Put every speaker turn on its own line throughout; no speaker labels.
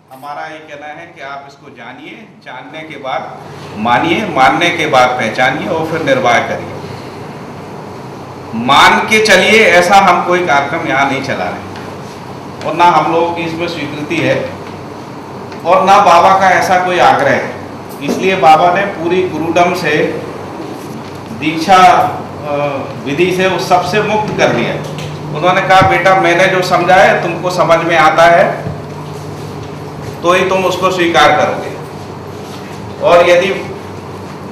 हमारा ये कहना है कि आप इसको जानिए, जानने के बाद मानिए, मानने के बाद पहचानिए और फिर निर्वाह करिए। मान के चलिए ऐसा हम कोई कार्यक्रम यहाँ नहीं चला रहे और ना हम लोगों की इसमें स्वीकृति है और ना बाबा का ऐसा कोई आग्रह है। इसलिए बाबा ने पूरी गुरुडम से दीक्षा विधि से उस सबसे मुक्त कर दिया। उन्होंने कहा बेटा मैंने जो समझा है तुमको समझ में आता है तो ही तुम उसको स्वीकार करोगे, और यदि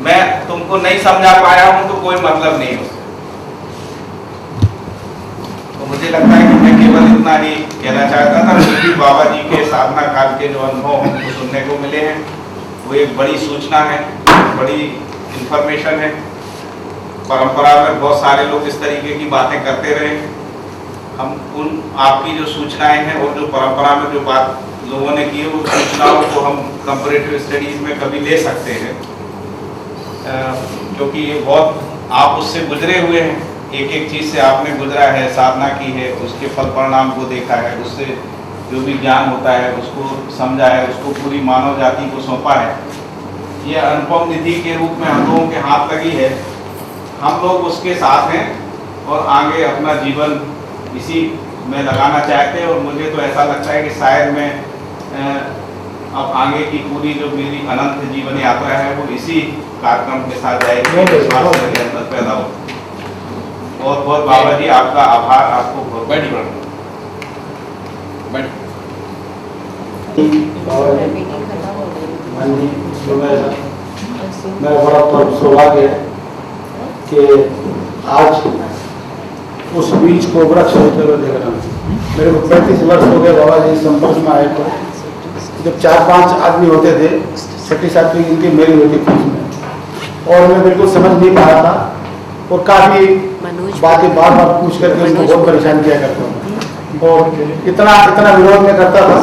मैं तुमको नहीं समझा पाया हूं तो कोई मतलब नहीं उससे। तो मुझे लगता है कि मैं केवल इतना ही कहना चाहता था, क्योंकि बाबा जी के साधना काल के जो अनुभव हमको सुनने को मिले हैं वो एक बड़ी सूचना है, बड़ी इंफॉर्मेशन है। परंपरा में बहुत सारे लोग इस तरीके की बातें करते रहे। हम उन आपकी जो सूचनाएं हैं और जो परंपरा में जो बात लोगों ने की है उन सूचनाओं को हम कंपैरेटिव स्टडीज में कभी ले सकते हैं, क्योंकि ये बहुत आप उससे गुजरे हुए हैं, एक एक चीज़ से आपने गुजरा है, साधना की है, उसके फल परिणाम को देखा है, उससे जो भी ज्ञान होता है उसको समझा है, उसको पूरी मानव जाति को सौंपा है। ये अनुपम निधि के रूप में हम लोगों के हाथ लगी है, हम लोग उसके साथ हैं और आगे अपना जीवन इसी में लगाना चाहते हैं। और मुझे तो ऐसा लगता है कि शायद मैं अब आगे की पूरी जो मेरी अनंत जीवन यात्रा है वो इसी कार्यक्रम के साथ जाएगी, विश्वास मेरे अंदर पैदा हो। बहुत बहुत बाबा जी आपका आभार, आपको बहुत
मैं
बड़ा सौभाग्य है कि आज उस बीज को वृक्ष होते हुए देख रहा हूँ। मेरे को 35 वर्ष हो गए बाबा जी संपर्क में आए को। जब 4-5 आदमी होते थे, 6-7वीं गिनती मेरी होती थी उसमें, और मैं बिल्कुल समझ नहीं पा रहा था और काफ़ी बातें बार बार पूछ करके उनको बहुत परेशान किया करता था और इतना विरोध में करता था।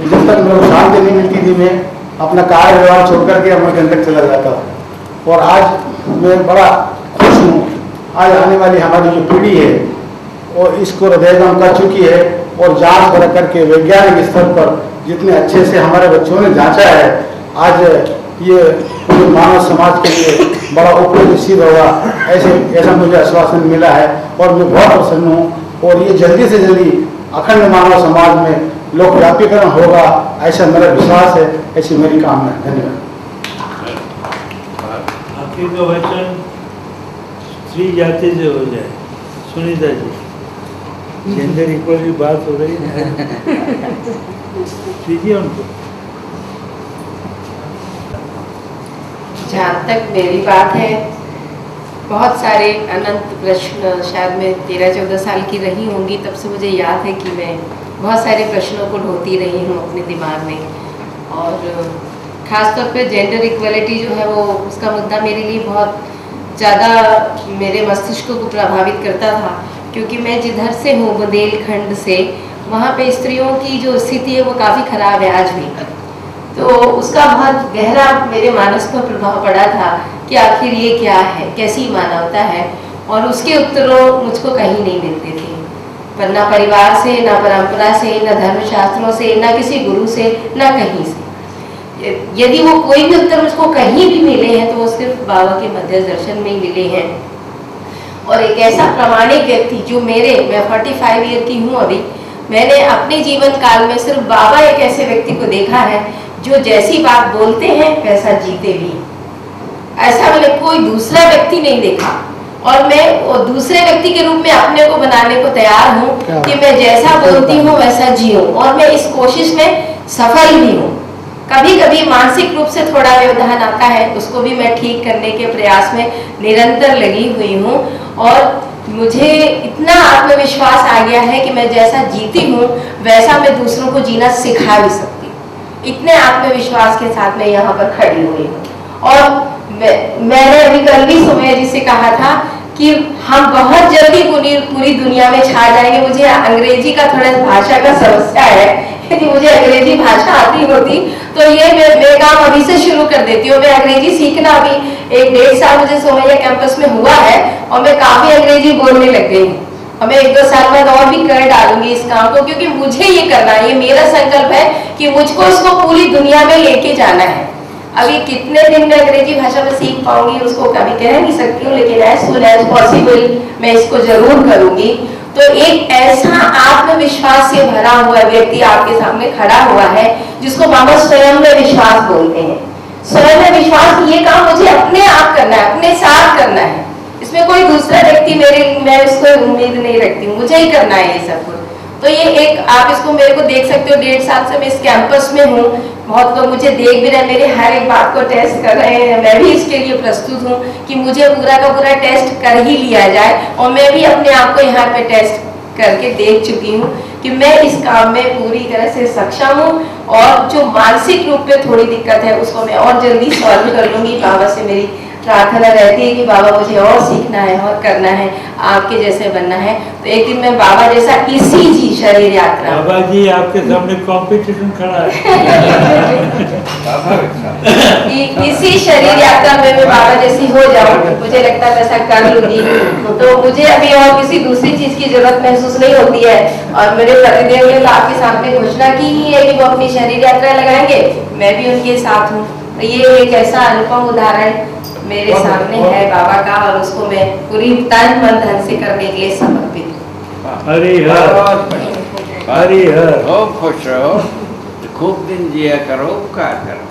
जब तक मेरे को शांति नहीं मिलती थी मैं अपना कार्य व्यवहार छोड़ करके अमरकंटक तक चला जाता था। और आज मैं बड़ा खुश हूँ, आज आने वाली हमारी जो पीढ़ी है और इसको हृदयंगम कर चुकी है और जांच कर करके वैज्ञानिक स्तर पर जितने अच्छे से हमारे बच्चों ने जांचा है, आज ये पूरे मानव समाज के लिए बड़ा उपयोगी सिद्ध होगा, ऐसा मुझे आश्वासन मिला है और मैं बहुत प्रसन्न हूँ। और ये जल्दी से जल्दी अखंड मानव समाज में लोकव्यापीकरण होगा, ऐसा मेरा विश्वास है, ऐसी मेरी कामना है। धन्यवाद।
आखिर का वचन स्त्री जाति से हो जाए। सुनीता जी, जेंडर इक्वल की बात हो रही है, कीजिए उनको।
जहाँ तक मेरी बात है, बहुत सारे अनंत प्रश्न, शायद मैं 13-14 साल की रही होंगी तब से मुझे याद है कि मैं बहुत सारे प्रश्नों को ढोती रही हूँ अपने दिमाग में। और ख़ासतौर पे जेंडर इक्वलिटी जो है वो उसका मुद्दा मेरे लिए बहुत ज़्यादा मेरे मस्तिष्क को प्रभावित करता था, क्योंकि मैं जिधर से हूँ बुंदेलखंड से, वहाँ पे स्त्रियों की जो स्थिति है वो काफ़ी ख़राब है आज भी। तो उसका बहुत गहरा मेरे मानस पर प्रभाव पड़ा था कि आखिर ये क्या है, कैसी मानवता है, और उसके उत्तरों मुझको कहीं नहीं मिलते थे, पर ना परिवार से, ना परंपरा से, ना धर्मशास्त्रों से, ना किसी गुरु से, ना कहीं से। यदि वो कोई भी उत्तर मुझको कहीं भी मिले हैं तो वो सिर्फ बाबा के मध्य दर्शन में ही मिले हैं। और एक ऐसा प्रामाणिक व्यक्ति जो मैं 45 ईयर की हूँ अभी, मैंने अपने जीवन काल में सिर्फ बाबा एक ऐसे व्यक्ति को देखा है जो जैसी बात बोलते हैं वैसा जीते भी। ऐसा मैंने कोई दूसरा व्यक्ति नहीं देखा, और मैं वो दूसरे व्यक्ति के रूप में अपने को बनाने को तैयार हूँ कि मैं जैसा बोलती हूँ वैसा जीऊँ, और मैं इस कोशिश में सफल भी हूँ। कभी कभी मानसिक रूप से थोड़ा व्यवधान आता है, उसको भी मैं ठीक करने के प्रयास में निरंतर लगी हुई हूँ, और मुझे इतना आत्मविश्वास आ गया है कि मैं जैसा जीती हूँ वैसा मैं दूसरों को जीना सिखा भी सकती हूँ। इतने आत्मविश्वास के साथ मैं यहाँ पर खड़ी हुई हूँ। और मैंने अभी कल भी सुबह जी से कहा था कि हम बहुत जल्दी पूरी दुनिया में छा जाएंगे। मुझे अंग्रेजी का थोड़ा भाषा का समस्या है, यदि मुझे अंग्रेजी भाषा आती होती तो ये मैं काम अभी से शुरू कर देती हूँ। मैं अंग्रेजी सीखना अभी 1-1.5 साल मुझे सोमैया कैंपस में हुआ है और मैं काफी अंग्रेजी बोलने लग गई हूँ। और मैं 1-2 साल बाद और भी कर डालूंगी इस काम को, क्योंकि मुझे ये करना है, ये मेरा संकल्प है कि मुझको इसको पूरी दुनिया में लेके जाना है। अभी कितने दिन में अंग्रेजी भाषा में सीख पाऊंगी उसको कभी कह नहीं सकती हूँ, लेकिन एज सुन एज पॉसिबल मैं इसको जरूर करूंगी। तो एक ऐसा आत्मविश्वास से भरा हुआ व्यक्ति आपके सामने खड़ा हुआ है जिसको बाबा स्वयं में विश्वास बोलते हैं। स्वयं में विश्वास, ये काम मुझे अपने आप करना है, अपने साथ करना है, इसमें कोई दूसरा व्यक्ति मैं उसको उम्मीद नहीं रखती, मुझे ही करना है ये सब कुछ। तो ये एक आप इसको मेरे को देख सकते हो, 1.5 साल से मैं इस कैंपस में हूँ, बहुत लोग मुझे देख भी रहे हैं, मेरे हर एक बात को टेस्ट कर रहे हैं। मैं भी इसके लिए प्रस्तुत हूँ कि मुझे पूरा का पूरा टेस्ट कर ही लिया जाए, और मैं भी अपने आप को यहाँ पे टेस्ट करके देख चुकी हूँ कि मैं इस काम में पूरी तरह से सक्षम हूँ, और जो मानसिक रूप पे थोड़ी दिक्कत है उसको मैं और जल्दी सॉल्व कर लूंगी। बाबा से मेरी प्रार्थना रहती है कि बाबा मुझे और सीखना है और करना है, आपके जैसे बनना है। तो एक दिन मैं बाबा जैसा इसी शरीर यात्रा,
बाबा जी आपके सामने कंपटीशन खड़ा है
इसी शरीर यात्रा में मैं बाबा जैसी हो जाऊं, मुझे लगता है वैसा कर लूंगी। तो मुझे अभी और किसी दूसरी चीज की जरूरत महसूस नहीं होती है। और मेरे पतिदेव ने आपके सामने घोषणा की ही है कि वो अपनी शरीर यात्रा लगाएंगे, मैं भी उनके साथ हूँ। ये एक ऐसा अनुपम उदाहरण मेरे सामने है बाबा का, और उसको मैं पूरी तन मन धन से करने के लिए समर्पित हूँ।
हरि हर हरि हर।
खूब खुश रहो, खूब दिन जिया करो, उपकार करो,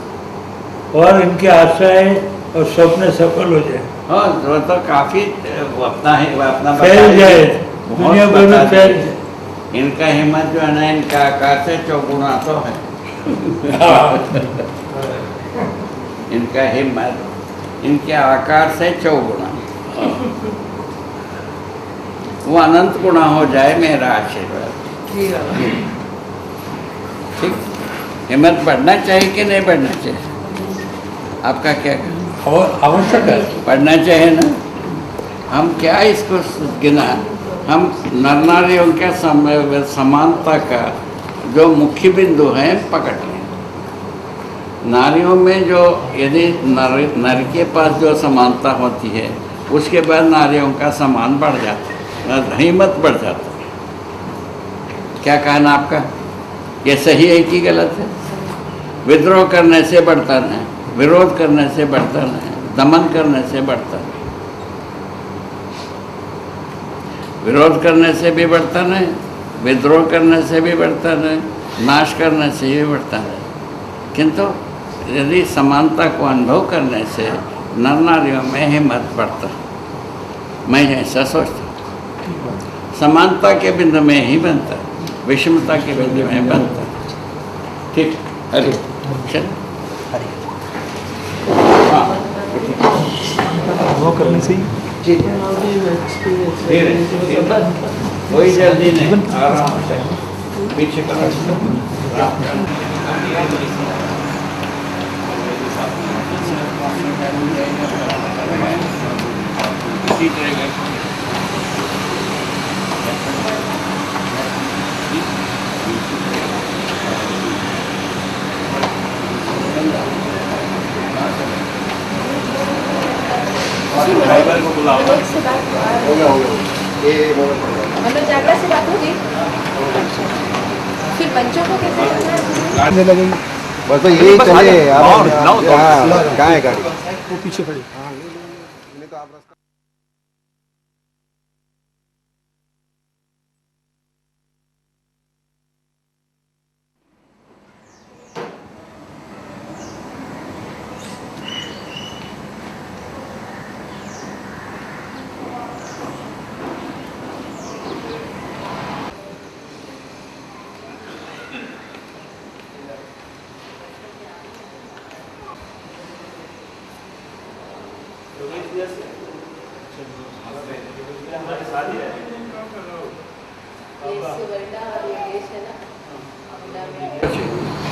और इनकी आशाएं और सपने सफल हो जाए।
हाँ वो तो काफी वो अपना है, वो अपना
फैल जाए,
बहुत
दुनिया भर में
बता
फैल
दिए।
जाए।
इनका हिम्मत जो है ना, इनका आकार से चौगुना तो है। इनका हिम्मत इनके आकार से चौगुना, वो अनंत गुना हो जाए, मेरा आशीर्वाद। ठीक, हिम्मत बढ़ना चाहिए कि नहीं बढ़ना चाहिए? आपका क्या कहना?
और आवश्यक है,
बढ़ना चाहिए ना। हम क्या इसको गिना, हम नर नारियों के समानता का जो मुख्य बिंदु है पकड़ लें। नारियों में जो यदि नर के पास जो समानता होती है, उसके बाद नारियों का सम्मान बढ़ जाता है, हिम्मत बढ़ जाता है। क्या कहना आपका? ये सही है कि गलत है? विद्रोह करने से बढ़ता नहीं, विरोध करने से बढ़ता नहीं, दमन करने से बढ़ता नहीं, विरोध करने से भी बढ़ता नहीं, विद्रोह करने से भी बढ़ता नहीं, नाश करने से भी बढ़ता नहीं। किंतु यदि समानता को अनुभव करने से नर नारियों में हिम्मत बढ़ता, मैं ऐसा सोचता हूँ। समानता के बिंदु में ही बनता, विषमता के बिंदु में बनता। ठीक, हरि चल। हाँ,
वो करने से ही
ठीक है, कोई जल्दी नहीं, आराम से पीछे
ड्राइवर को बुलाओ।
मतलब जागरा से बात होगी, फिर बच्चों को कैसे करना है?
लगेंगे
बस भाई यही चले आप, कहाँ है गाड़ी?
वो पीछे खड़ी।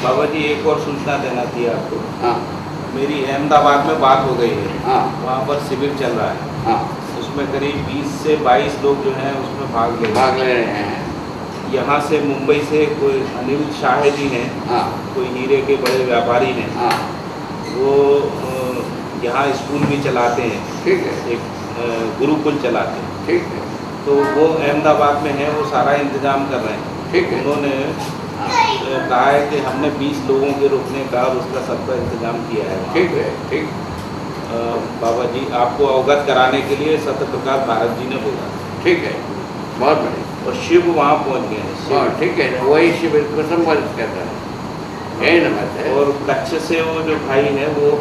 बाबा जी एक और सूचना देना थी आपको।
हाँ
मेरी अहमदाबाद में बात हो गई है,
हाँ
वहाँ पर शिविर चल रहा है,
हाँ,
उसमें करीब 20 से 22 लोग जो हैं उसमें भाग ले
भाग ले रहे हैं।
यहाँ से मुंबई से कोई अनिल शाह जी ने,
हाँ
कोई हीरे के बड़े व्यापारी ने,
हाँ,
वो यहाँ स्कूल भी चलाते हैं,
ठीक है,
एक गुरुकुल चलाते हैं।
ठीक है।
तो तो वो अहमदाबाद में है, वो सारा इंतजाम कर रहे हैं।
ठीक है।
उन्होंने कहा है कि हमने 20 लोगों के रुकने का और उसका सबका इंतजाम किया है।
ठीक है, ठीक।
बाबा जी आपको अवगत कराने के लिए सत्यप्रकाश भारत जी ने बोला।
ठीक है, बहुत बढ़िया।
और शिव वहाँ पहुँच गए हैं।
हाँ, ठीक है, वही शिविर को संबोधित कर रहा है, यही ना बात है।
और कच्छ से वो जो भाई है वो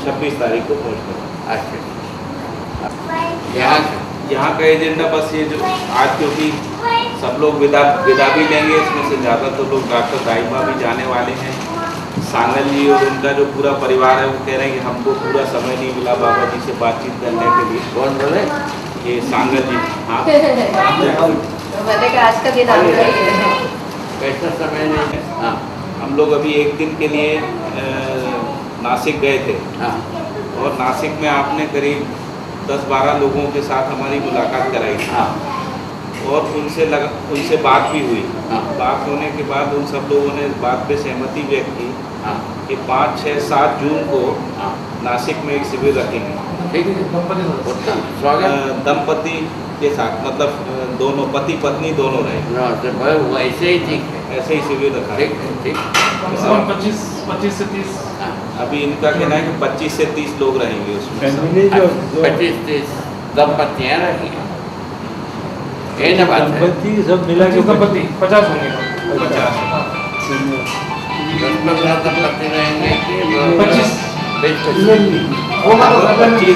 26 तारीख को पहुँच गए।
अच्छा,
यहाँ का एजेंडा बस ये जो आज, क्योंकि सब लोग विदा भी लेंगे, इसमें से ज़्यादातर लोग डॉक्टर दाइमा भी जाने वाले हैं। सांगल जी और उनका जो पूरा परिवार है वो कह रहे हैं कि हमको पूरा समय नहीं मिला बाबा जी से बातचीत करने के लिए।
कौन बोले?
ये सांगल जी। हाँ
मैंने कहा आज का दिन आपका ही है।
कैसा समय नहीं है? हाँ
हम लोग अभी एक दिन के लिए नासिक गए थे,
हाँ
और नासिक में आपने करीब 10-12 लोगों के साथ हमारी मुलाकात कराई थी।
हाँ
और उनसे बात भी हुई।
हाँ।
बात होने के बाद उन सब लोगों ने इस बात पे सहमति व्यक्त की
हाँ
कि 5, 6, 7 जून को
हाँ,
नासिक में एक शिविर रखेंगे।
ठीक है, उत्तम, स्वागत।
दंपति के साथ, मतलब दोनों पति पत्नी दोनों रहेंगे।
ना, तो भाई वैसे ही ठीक है,
ऐसे ही शिविर रखा है।
ठीक है, ठीक।
25 से 30।
हाँ,
अभी इनका कहना है कि 25 से 30 लोग रहेंगे उसमें।
फैमिली जो
25-30 दंपतियाँ रही हैं, यही ना बात है।
दंपति सब मिला के
50 होंगे।
50।
10-15 दंपति रहेंगे कि
25।
25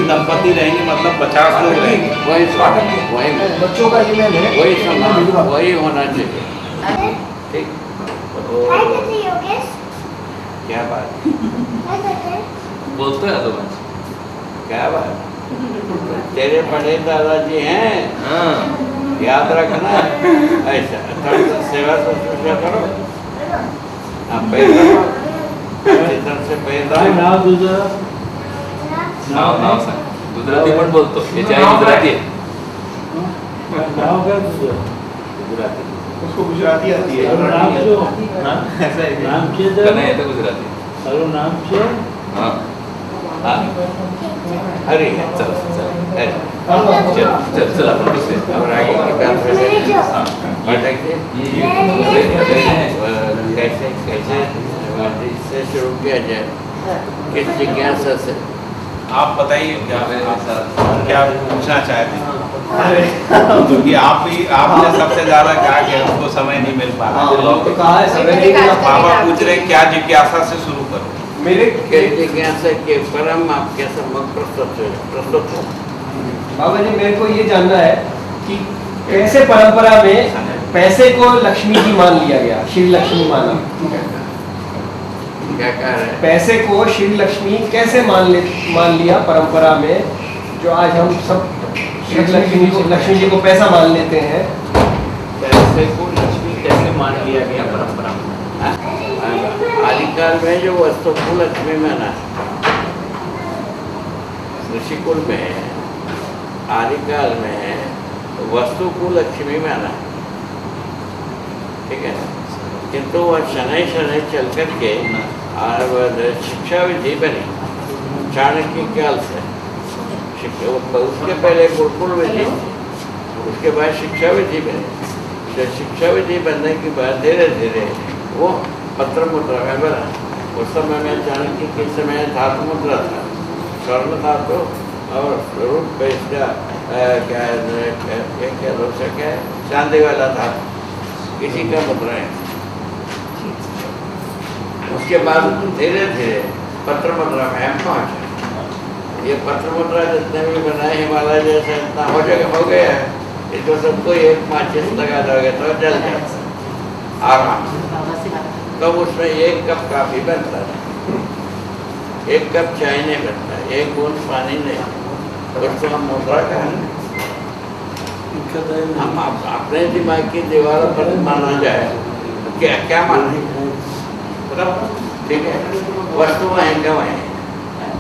दंपति रहेंगे, मतलब 50 लोग रहेंगे।
वही स्वागत, वही
बच्चों का ईमेल है।
वही समान, वही होना चाहिए। ठीक। क्या बात?
बोलते हैं तो बस।
क्या बात? तेरे बड़े दादाजी हैं,
हाँ
याद रखना। ऐसा थोड़ी सा सेवा शुश्रूषा करो। हाँ, पैदा अच्छी तरह से पैदा।
नाव दूसरा
नाव सांग गुजराती पण बोलतो याची आई गुजराती आहे
नाव का दूसरा
गुजराती।
उसको गुजराती आती है।
नाम जो
ऐसा है।
नाम छे
कन्हैया येतं गुजराती
તારું નામ છે
हाँ
हाँ, अरे
चल चल
अरे,
चल चल चल आपण बसूया
और आगे की बात करें।
हाँ
बैठक से कैसे कैसे इससे शुरू किया जाए, किस जिज्ञासा से?
आप बताइए क्या
आप
क्या पूछना चाहते हैं? क्योंकि आपने सबसे ज्यादा कहा कि हमको समय नहीं मिल पा रहा।
तो कहा है समय नहीं मिला।
बाबा पूछ रहे क्या जिज्ञासा से शुरू करो।
मेरे
किस जिज्ञासा के परम आपके सम्मुख प्रस्तुत हो।
बाबा जी, मेरे को ये जानना है कि कैसे परंपरा में पैसे को लक्ष्मी जी मान लिया गया, श्री लक्ष्मी माना।
क्या कह रहे हैं?
पैसे को श्री लक्ष्मी कैसे मान लिया परंपरा में, जो आज हम सब श्री लक्ष्मी जी को पैसा मान लेते हैं।
पैसे को लक्ष्मी कैसे मान लिया गया परंपरा में?
आदिकाल में जो वस्तु को लक्ष्मी माना, ऋषिकुल में आदिकाल में वस्तु को लक्ष्मी माना, ठीक है। किंतु वह शनै शनै चल करके और शिक्षा विधि बनी चाणक्य काल से। उसके पहले गुरुकुल विधि, उसके बाद शिक्षा विधि बनी। तो शिक्षा विधि बनने के बाद धीरे धीरे वो पत्र मुद्रा में बना। उस समय में चाणक्य के समय धातु मुद्रा था, स्वर्ण धातु और रूप इसका क्या दूसरा क्या है, चांदी वाला धातु, इसी का मुद्रा है। उसके बाद धीरे धीरे पत्र मुद्रा में हम पहुँचे। ये पत्र मुद्रा जितने भी बनाए हिमालय जैसे इतना हो गया है, इसको सबको एक माचिस लगा दोगे तो जल जाता आराम से। तो उसमें 1 कप काफी बनता है, 1 कप चाय नहीं बनता, 1 बूंद पानी नहीं। उसको हम मुद्रा कहेंगे। हम अपने दिमाग की दीवारों पर माना जाए क्या क्या माना, ठीक है। वस्तु महंगा है।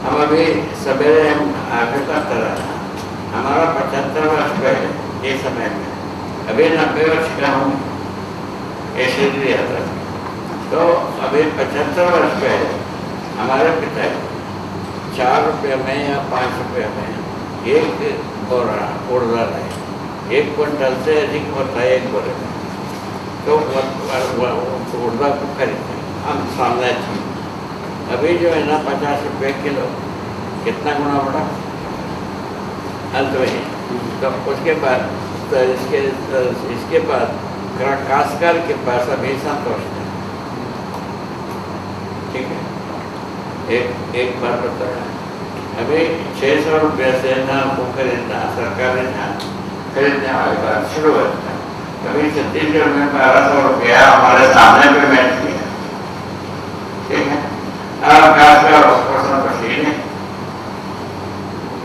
हम अभी सवेरे हम आगे का तरह हमारा 75 वर्ष पहले ये समय में, अभी 90 वर्ष का हूँ ऐसे लिया था। तो अभी 75 वर्ष पहले हमारे पिता 4 रुपये में या 5 रुपये में एक बोरा उड़द है, 1 क्विंटल से अधिक होता है 1 बोरे में, तो उड़द को खरीदते हैं हम सामने थी। अभी जो है ना 50 रुपये किलो, कितना गुना बढ़ा अंत में। तो उसके बाद तो इसके बाद काश्तकार के पास अभी संतोष है, ठीक है। एक बार बताया अभी 600 रुपये से ना वो खरीदना सरकार ने खरीदने वाली बात शुरू होता है। अभी छत्तीसगढ़ में 1200 रुपया हमारे सामने पेमेंट किया, ठीक है। और काश्तकार उसको संतुष्टि नहीं,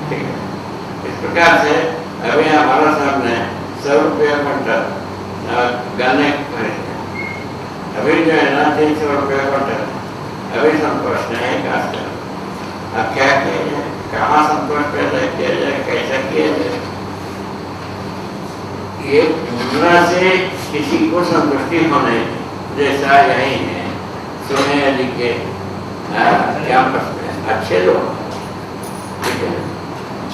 ठीक है। इस प्रकार से अभी हमारा सामने 100 रुपया क्विंटल गन्ने खरीदे, अभी जो है ना 300 रुपया क्विंटल, अभी संतोष नहीं है काश्तकार। अब क्या किया जाए, कहाँ संतोष पैदा किया जाए, कैसा किया जाए? ये दूसरा से किसी को संतुष्टि होने जैसा यही है सोनिया जी के कैंपस में अच्छे लोग, ठीक है,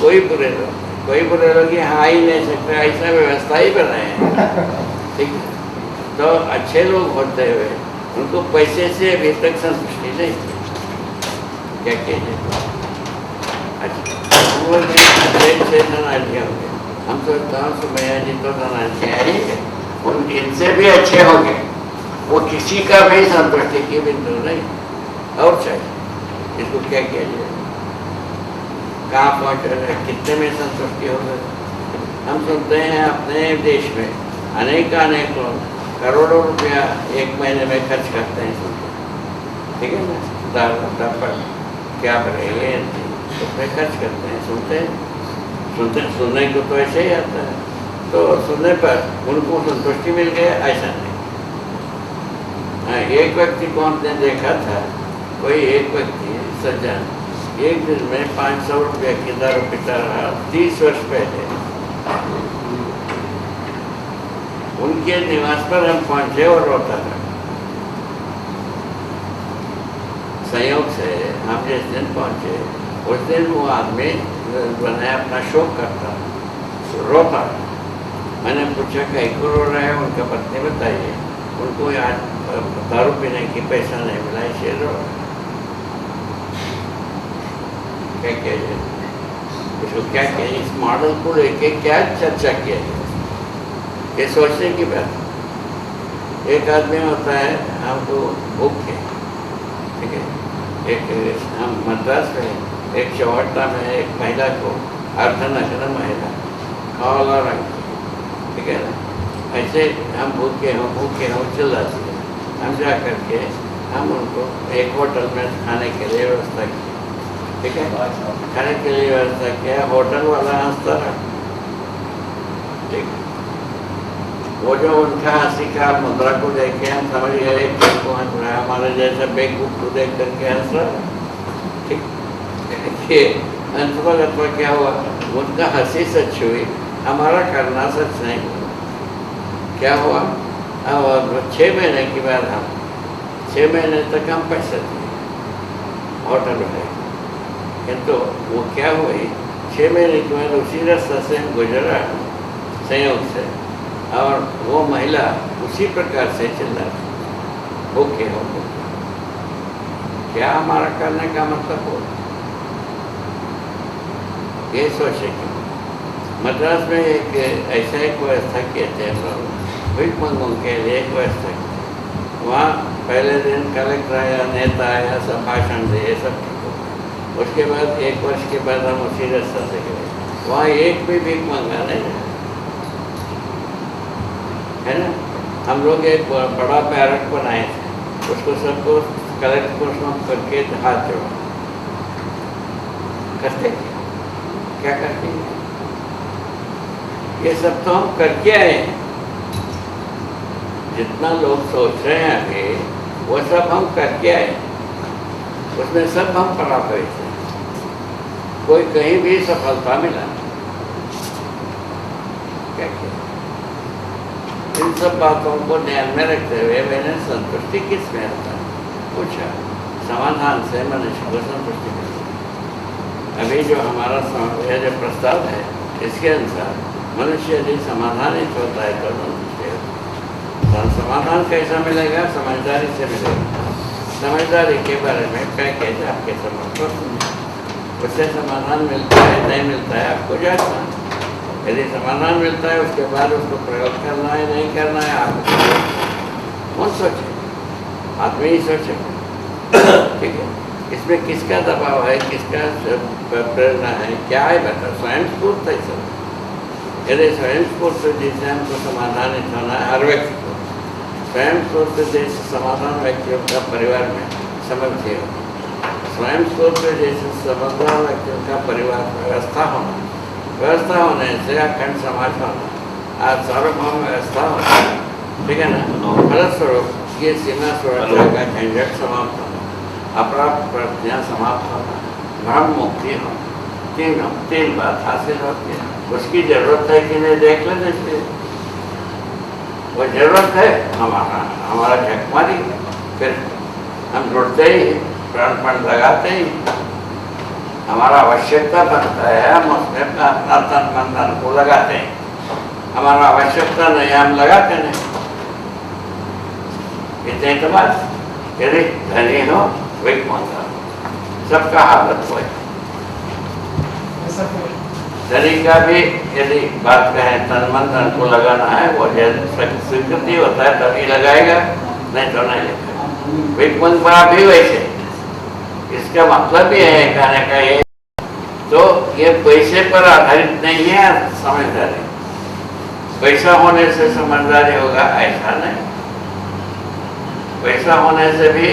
कोई बुरे लोग यहाँ आ ही नहीं सकते, ऐसा व्यवस्था ही बनाए हैं, ठीक है। तो अच्छे लोग होते हुए उनको पैसे से अभी तक संतुष्टि नहीं, क्या किया जाए? अच्छा वो से धनाढ़ी होंगे, हम सोचता हूँ सुमैया जी तो धनाढ़ी है, उन इनसे भी अच्छे होंगे, वो किसी का भी संतुष्टि की बिंदु नहीं और चाहिए। इसको क्या किया जाए, कहाँ पहुँच रहे, कितने में संतुष्टि हो गए? हम सुनते हैं अपने देश में अनेक लोग करोड़ों रुपया 1 महीने में खर्च करते हैं, सुनते, ठीक है ना, दाल पर क्या करेंगे उसमें खर्च करते हैं, सुनने को तो ऐसे ही आता है। तो सुनने पर उनको संतुष्टि मिल गया ऐसा नहीं। एक व्यक्ति को हमने देखा था, कोई एक व्यक्ति सज्जन एक दिन में 500 रुपया की दारू पीता रहा 30 वर्ष पहले। उनके निवास पर हम पहुंचे और रोता था। संयोग से हम जिस दिन पहुंचे उस दिन वो आदमी बनाया अपना शोक करता रोता। मैंने पूछा कहीं को रो रहा है, उनका पत्नी बताइए उनको आज दारू पीने की पैसा नहीं मिला इसलिए रो रहा। क्या किया जाए, इसको क्या किया, इस मॉडल को लेके क्या चर्चा किया जाए, ये सोचने की बात। एक आदमी होता है हमको भूख है, ठीक है, एक हम मद्रास में एक चौहट्टा में एक महिला को अर्धनग्न महिला काला रंग, ठीक है ना, ऐसे हम भूखे हों चिल्लाते हैं। हम जा करके हम उनको एक होटल में खाने के लिए व्यवस्था की, ठीक है, खाने के लिए व्यवस्था किया। होटल वाला हंसता रहा, ठीक। वो जो उनका हंसी का मुद्रा को देख के हम समझ गए को हंस रहा है, हमारे जैसे बेवकूफ को देख करके हंस रहा, ठीक। अंत में क्या हुआ, उनका हंसी सच हुई, हमारा करना सच नहीं हुआ। क्या हुआ, अब 6 महीने के बाद हम 6 महीने तक हम पैसे दिए होटल में, किंतु वो क्या हुई 6 महीने के बाद उसी रास्ते से हम गुजरा संयोग से, और वो महिला उसी प्रकार से चिल्ला रही ओके हो। क्या हमारा करने का मतलब हो, ये सोचे कि मद्रास में एक ऐसा एक व्यवस्था किए थे हम लोग, भिख मंगों के लिए एक व्यवस्था की। वहाँ पहले दिन कलेक्टर आया, नेता आया, सब भाषण दिए, सब ठीक हो। उसके बाद 1 वर्ष के बाद हम उसी रास्ते से गए, वहाँ एक भी भीख मंगा नहीं है ना। हम लोग एक बड़ा पैरट बनाए थे, उसको सबको कलेक्टर को सौंप करके हाथ जोड़ा करते क्या करते हैं, ये सब तो हम करके आए हैं। जितना लोग सोच रहे हैं अभी वो सब हम करके आए, उसमें सब हम पड़ा हुए थे, कोई कहीं भी सफलता मिला क्या किया। इन सब बातों को ध्यान में रखते हुए मैंने संतुष्टि किस में आता पूछा, समाधान से मनुष्य को संतुष्टि मिलती। अभी जो हमारा यह जो प्रस्ताव है, इसके अनुसार मनुष्य यदि समाधानित होता है तो समाधान कैसा मिलेगा? समझदारी से मिलेगा। समझदारी के बारे में पैकेज आपके समझ उससे समाधान मिलता है नहीं मिलता है आपको जानना। यदि समाधान मिलता है उसके बाद उसको प्रयोग करना है नहीं करना है आपको कौन सोचे? आदमी ही सोचे। ठीक है, इसमें किसका दबाव है, किसका प्रेरणा है, क्या है? बता स्वयं स्फूर्त है सब। यदि स्वयं स्फूर्त जिससे हमको समाधानित होना है हर व्यक्ति को, स्वयं स्फूर्त जैसे समाधान व्यक्तियों का परिवार में समझते हो, स्वयं स्फूर्त जैसे समाधान व्यक्तियों का परिवार व्यवस्था होना, व्यवस्था होने से अखंड समाज होना, आज सार्वभौम व्यवस्था होना, ठीक है ना। फलस्वरूप ये सीमा सुरक्षा का झंझट समाप्त होना, अपराध प्रतियाँ समाप्त होना, भ्रम मुक्ति होना, तीन बात हासिल होती है। उसकी जरूरत है कि नहीं देख लेने से, वो जरूरत है हमारा झकमारी, फिर हम जुड़ते ही प्राणपण लगाते ही हमारा आवश्यकता बनता है, हम उसमें अपना तन मन धन को लगाते हैं। हमारा आवश्यकता नहीं हम लगाते नहीं। इतने तो बात यदि धनी हो वही पहुंचा सबका हालत हो। धनी का भी यदि बात कहें तन मन धन को लगाना है, वो स्वीकृति होता है तभी लगाएगा, नहीं तो नहीं लगाएगा। विकमन बड़ा भी वैसे, इसका मतलब ये है कहने का ये, तो ये पैसे पर आधारित नहीं है समझदारी। पैसा होने से समझदारी होगा ऐसा नहीं, पैसा होने से भी